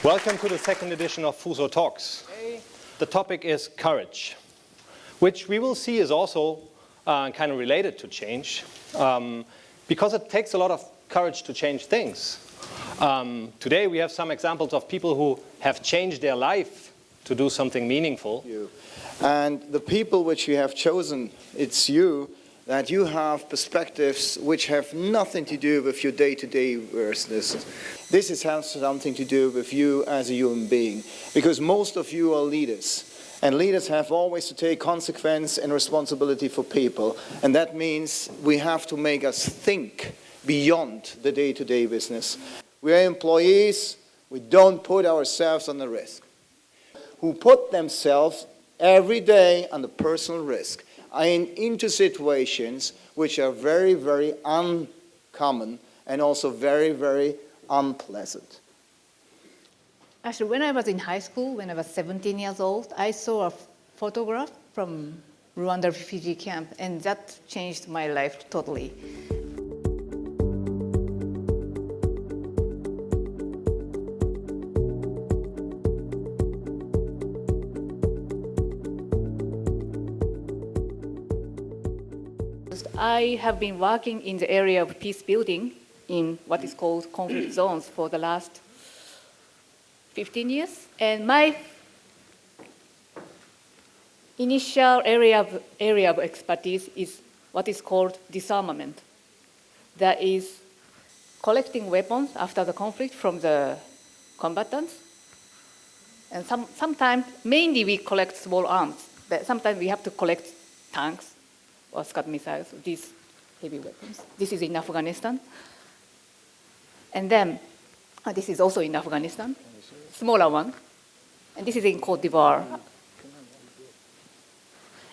Welcome to the second edition of FUSO Talks. The topic is courage, which we will see is also kind of related to change, because it takes a lot of courage to change things. Today we have some examples of people who have changed their life to do something meaningful. And the people which you have chosen, it's you, that you have perspectives which have nothing to do with your day-to-day business. This has something to do with you as a human being, because most of you are leaders. And leaders have always to take consequence and responsibility for people. And that means we have to make us think beyond the day-to-day business. We are employees, we don't put ourselves on the risk. Who put themselves every day under personal risk into situations which are very, very uncommon and also very, very unpleasant. Actually, when I was in high school, when I was 17 years old, I saw a photograph from Rwanda refugee camp, and that changed my life totally. I have been working in the area of peace building in what is called conflict zones for the last 15 years. And my initial area of expertise is what is called disarmament. That is collecting weapons after the conflict from the combatants. And sometimes, mainly we collect small arms, but sometimes we have to collect tanks or Scud missiles, these heavy weapons. This is in Afghanistan. And then, this is also in Afghanistan, smaller one. And this is in Cote d'Ivoire.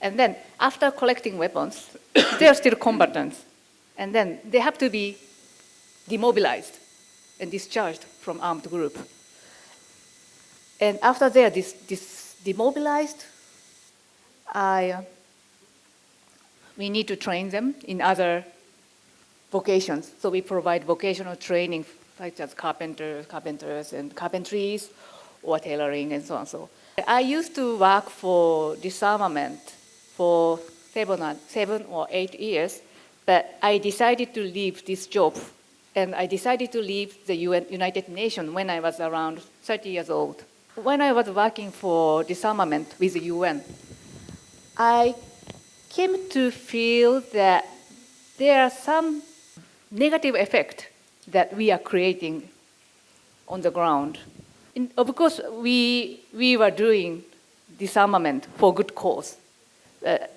And then, after collecting weapons, they are still combatants. And then they have to be demobilized and discharged from armed group. And after they are demobilized, we need to train them in other vocations. So we provide vocational training, such as carpenters and carpentries, or tailoring, and so on. So I used to work for disarmament for 7 or 8 years, but I decided to leave this job, and I decided to leave the United Nations when I was around 30 years old. When I was working for disarmament with the UN, I came to feel that there are some negative effects that we are creating on the ground. Of course, we were doing disarmament for good cause.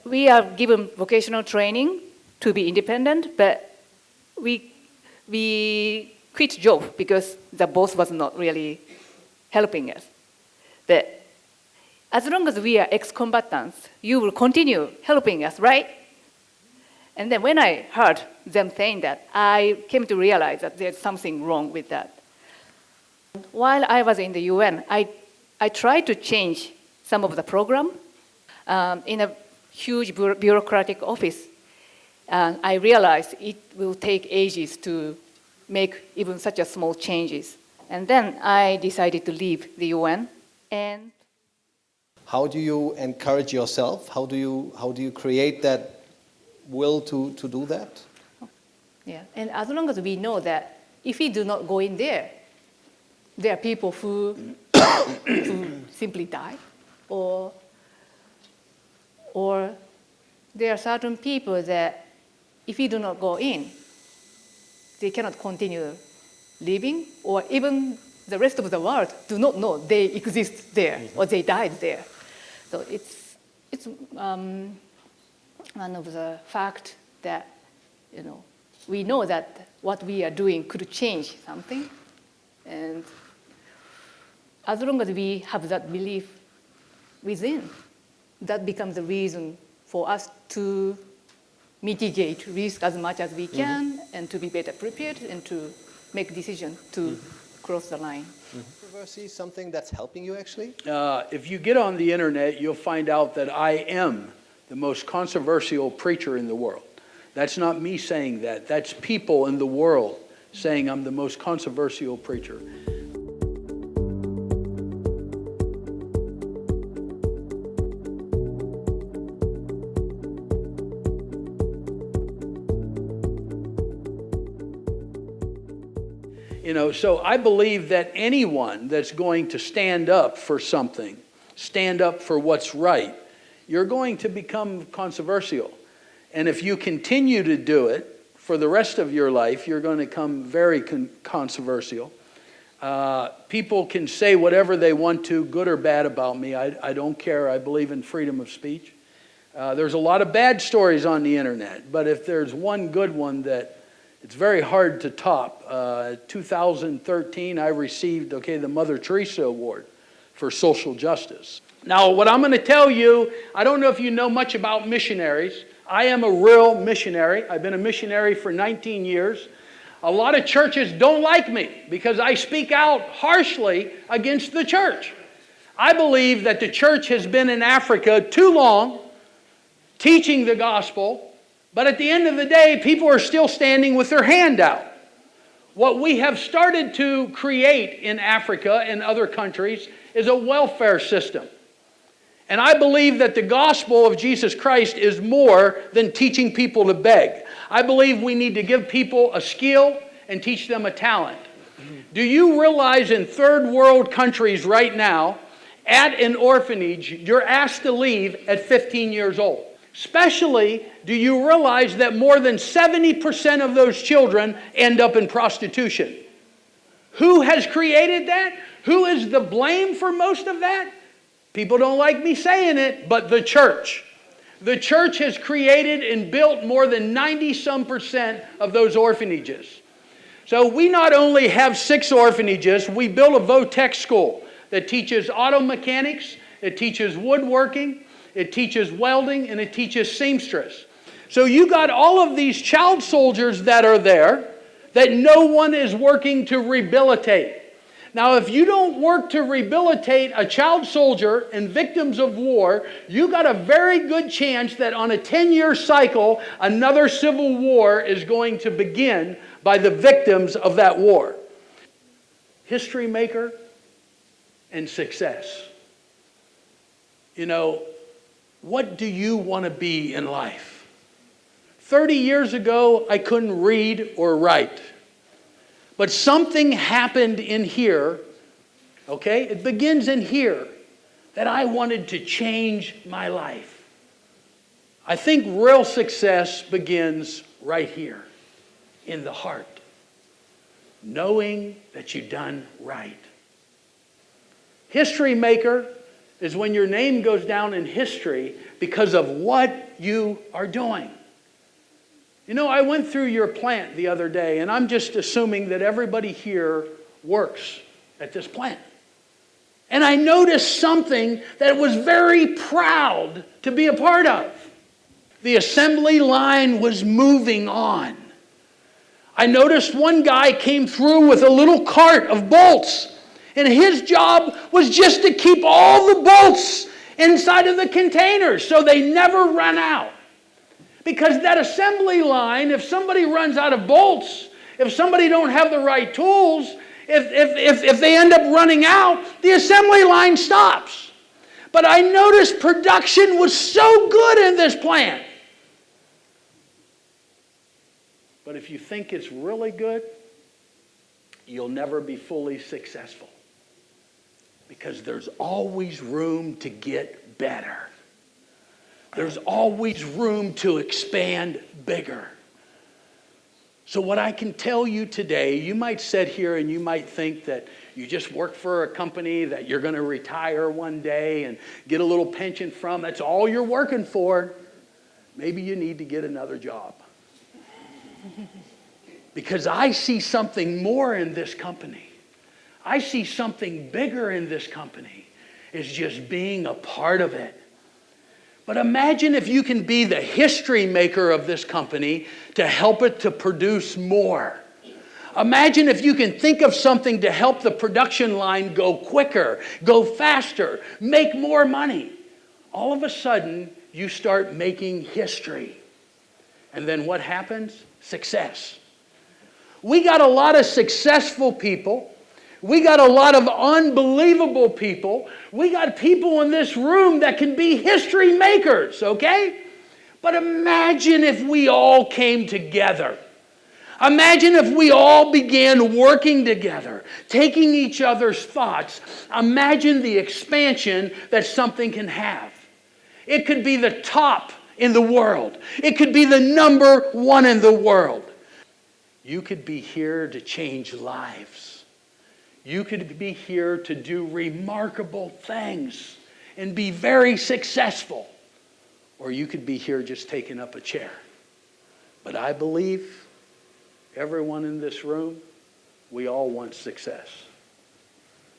We are given vocational training to be independent, but we quit job because the boss was not really helping us. But as long as we are ex-combatants, you will continue helping us, right? And then when I heard them saying that, I came to realize that there's something wrong with that. While I was in the UN, I tried to change some of the program in a huge bureaucratic office. And I realized it will take ages to make even such a small changes. And then I decided to leave the UN. And how do you encourage yourself? How do you create that will to do that? yeah, and as long as we know that if we do not go in there, there are people who simply die, or there are certain people that if we do not go in, they cannot continue living, or even the rest of the world do not know they exist there or they died there. So it's one of the fact that we know that what we are doing could change something, and as long as we have that belief within, that becomes the reason for us to mitigate risk as much as we can, and to be better prepared and to make decisions to cross the line. Controversy, something that's helping you actually? If you get on the internet, you'll find out that I am the most controversial preacher in the world. That's not me saying that. That's people in the world saying I'm the most controversial preacher. So I believe that anyone that's going to stand up for something, stand up for what's right, you're going to become controversial. And if you continue to do it for the rest of your life, you're going to become very controversial. People can say whatever they want to, good or bad about me. I don't care. I believe in freedom of speech. There's a lot of bad stories on the internet, but if there's one good one that it's very hard to top. 2013, I received, the Mother Teresa Award for social justice. Now, what I'm going to tell you, I don't know if you know much about missionaries. I am a real missionary. I've been a missionary for 19 years. A lot of churches don't like me because I speak out harshly against the church. I believe that the church has been in Africa too long, teaching the gospel, but at the end of the day, people are still standing with their hand out. What we have started to create in Africa and other countries is a welfare system. And I believe that the gospel of Jesus Christ is more than teaching people to beg. I believe we need to give people a skill and teach them a talent. Do you realize in third world countries right now, at an orphanage, you're asked to leave at 15 years old? Especially, do you realize that more than 70% of those children end up in prostitution? Who has created that? Who is the blame for most of that? People don't like me saying it, but the church. The church has created and built more than 90-some% of those orphanages. So we not only have 6 orphanages, we built a VOTEC school that teaches auto mechanics, it teaches woodworking, it teaches welding, and it teaches seamstress. So you got all of these child soldiers that are there that no one is working to rehabilitate. Now, if you don't work to rehabilitate a child soldier and victims of war, you got a very good chance that on a 10-year cycle, another civil war is going to begin by the victims of that war. History maker and success. What do you want to be in life? 30 years ago, I couldn't read or write. But something happened in here, it begins in here, that I wanted to change my life. I think real success begins right here, in the heart. Knowing that you've done right. History maker is when your name goes down in history because of what you are doing. I went through your plant the other day, and I'm just assuming that everybody here works at this plant. And I noticed something that was very proud to be a part of. The assembly line was moving on. I noticed one guy came through with a little cart of bolts. And his job was just to keep all the bolts inside of the containers so they never run out. Because that assembly line, if somebody runs out of bolts, if somebody don't have the right tools, if they end up running out, the assembly line stops. But I noticed production was so good in this plant. But if you think it's really good, you'll never be fully successful. Because there's always room to get better. There's always room to expand bigger. So what I can tell you today, you might sit here and you might think that you just work for a company that you're going to retire one day and get a little pension from. That's all you're working for. Maybe you need to get another job. Because I see something more in this company. I see something bigger in this company. It's just being a part of it. But imagine if you can be the history maker of this company to help it to produce more. Imagine if you can think of something to help the production line go quicker, go faster, make more money. All of a sudden, you start making history. And then what happens? Success. We got a lot of successful people. We got a lot of unbelievable people. We got people in this room that can be history makers, okay? But imagine if we all came together. Imagine if we all began working together, taking each other's thoughts. Imagine the expansion that something can have. It could be the top in the world. It could be the number one in the world. You could be here to change lives. You could be here to do remarkable things and be very successful. Or you could be here just taking up a chair. But I believe everyone in this room, we all want success.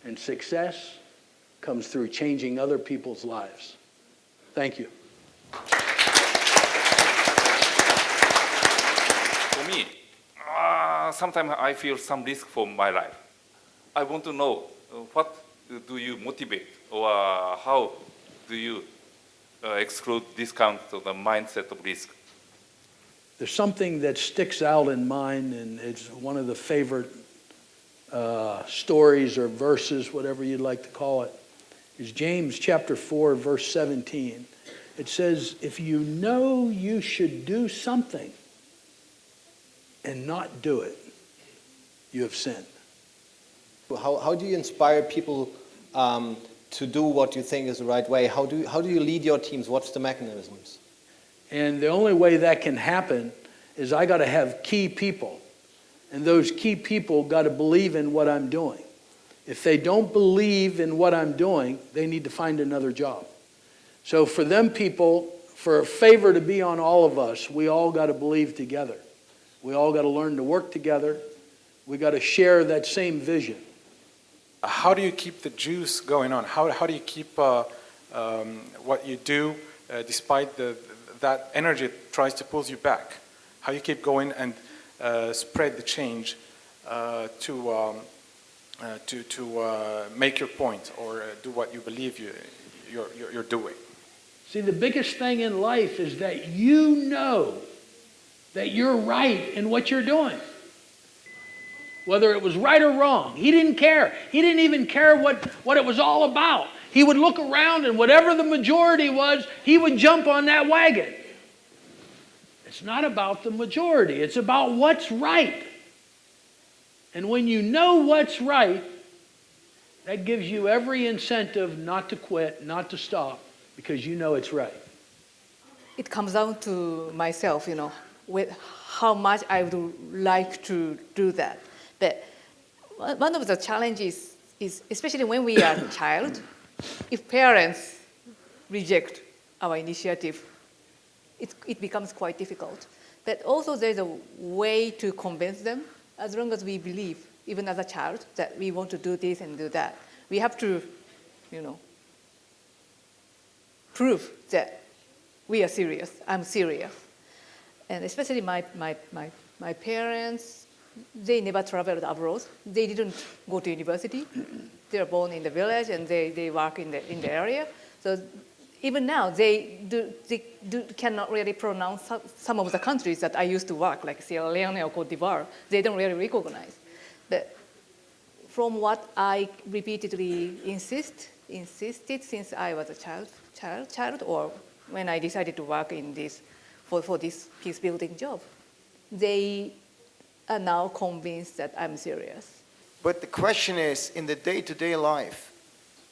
And success comes through changing other people's lives. Thank you. For me, sometimes I feel some risk for my life. I want to know what do you motivate, or how do you exclude discount of the mindset of risk? There's something that sticks out in mine, and it's one of the favorite stories or verses, whatever you'd like to call it, is James chapter 4, verse 17. It says, if you know you should do something and not do it, you have sinned. How do you inspire people to do what you think is the right way? How do you lead your teams? What's the mechanisms? And the only way that can happen is I got to have key people. And those key people got to believe in what I'm doing. If they don't believe in what I'm doing, they need to find another job. So for them people, for a favor to be on all of us, we all got to believe together. We all got to learn to work together. We got to share that same vision. How do you keep the juice going on? How do you keep what you do despite that energy tries to pull you back? How you keep going and spread the change to make your point or do what you believe you're doing? See, the biggest thing in life is that you know that you're right in what you're doing. Whether it was right or wrong, he didn't care. He didn't even care what it was all about. He would look around and whatever the majority was, he would jump on that wagon. It's not about the majority. It's about what's right. And when you know what's right, that gives you every incentive not to quit, not to stop, because you know it's right. It comes down to myself, with how much I would like to do that. But one of the challenges is, especially when we are a child, if parents reject our initiative, it becomes quite difficult. But also there's a way to convince them, as long as we believe, even as a child, that we want to do this and do that. We have to, prove that we are serious, I'm serious. And especially my parents, they never traveled abroad. They didn't go to university. They were born in the village and they work in the area. So even now, they cannot really pronounce some of the countries that I used to work, like Sierra Leone or Cote d'Ivoire. They don't really recognize. But from what I repeatedly insisted since I was a child, or when I decided to work in this for this peace building job, they are now convinced that I'm serious. But the question is, in the day-to-day life,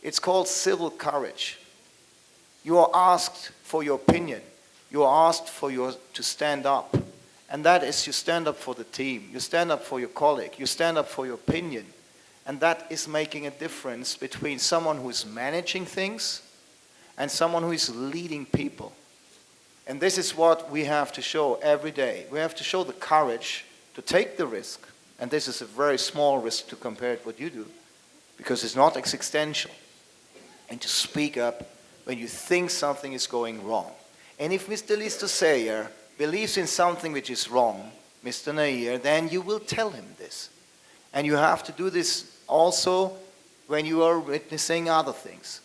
it's called civil courage. You are asked for your opinion. You are asked to stand up. And that is, you stand up for the team. You stand up for your colleague. You stand up for your opinion. And that is making a difference between someone who is managing things and someone who is leading people. And this is what we have to show every day. We have to show the courage to take the risk. And this is a very small risk to compare to what you do, because it's not existential. And to speak up when you think something is going wrong. And if Mr. Seya believes in something which is wrong, Mr. Nair, then you will tell him this. And you have to do this also when you are witnessing other things.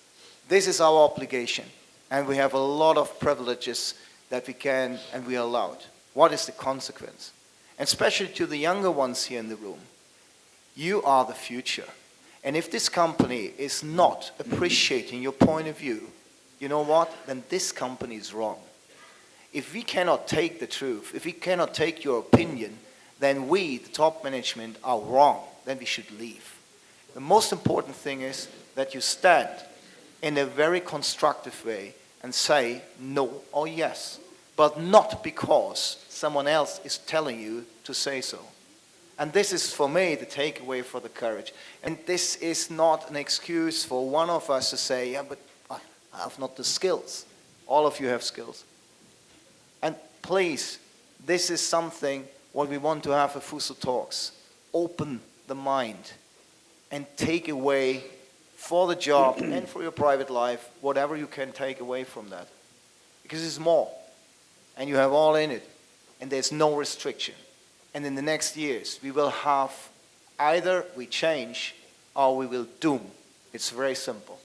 This is our obligation. And we have a lot of privileges that we can and we are allowed. What is the consequence? And especially to the younger ones here in the room, you are the future. And if this company is not appreciating your point of view, you know what? Then this company is wrong. If we cannot take the truth, if we cannot take your opinion, then we, the top management, are wrong. Then we should leave. The most important thing is that you stand in a very constructive way and say no or yes, but not because someone else is telling you to say so. And this is, for me, the takeaway for the courage. And this is not an excuse for one of us to say, yeah, but I have not the skills. All of you have skills. And please, this is something what we want to have at FUSO Talks. Open the mind and take away for the job and for your private life whatever you can take away from that. Because it's more. And you have all in it. And there's no restriction. And in the next years, we will have either we change or we will doom. It's very simple.